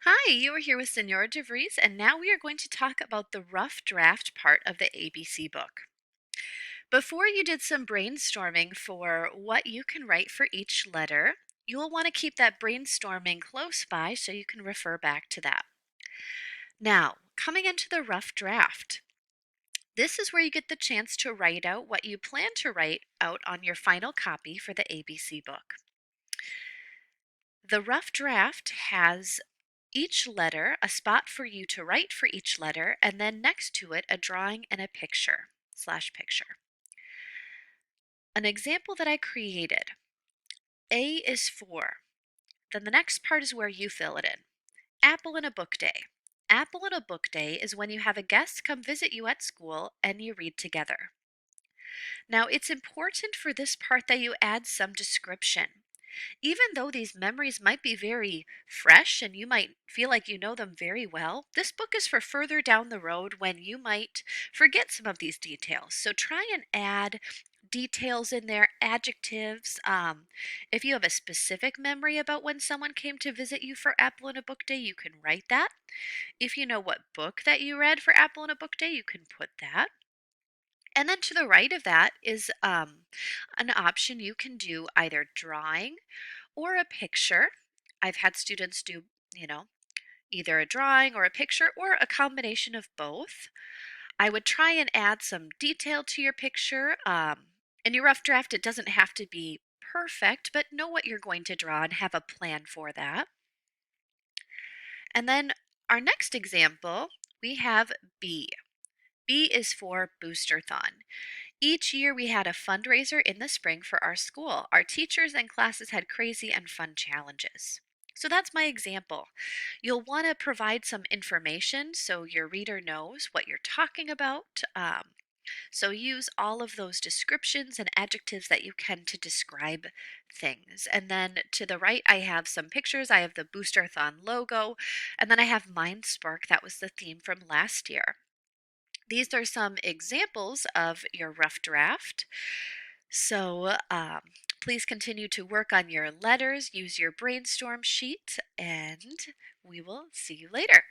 Hi, you are here with Senora DeVries, and now we are going to talk about the rough draft part of the ABC book. Before you did some brainstorming for what you can write for each letter, you will want to keep that brainstorming close by so you can refer back to that. Now, coming into the rough draft, this is where you get the chance to write out what you plan to write out on your final copy for the ABC book. The rough draft has each letter, a spot for you to write for each letter, and then next to it, a drawing and a picture. An example that I created, A is for, then the next part is where you fill it in. Apple in a book day. Apple in a book day is when you have a guest come visit you at school and you read together. Now, it's important for this part that you add some description. Even though these memories might be very fresh and you might feel like you know them very well, this book is for further down the road when you might forget some of these details. So try and add details in there, adjectives. If you have a specific memory about when someone came to visit you for Apple in a Book Day, you can write that. If you know what book that you read for Apple in a Book Day, you can put that. And then to the right of that is an option you can do either drawing or a picture. I've had students do, you know, either a drawing or a picture or a combination of both. I would try and add some detail to your picture. In your rough draft, it doesn't have to be perfect, but know what you're going to draw and have a plan for that. And then our next example, we have B. B is for Boosterthon. Each year we had a fundraiser in the spring for our school. Our teachers and classes had crazy and fun challenges. So that's my example. You'll want to provide some information so your reader knows what you're talking about. So use all of those descriptions and adjectives that you can to describe things. And then to the right, I have some pictures. I have the Boosterthon logo, and then I have MindSpark. That was the theme from last year. These are some examples of your rough draft. So please continue to work on your letters, use your brainstorm sheet, and we will see you later.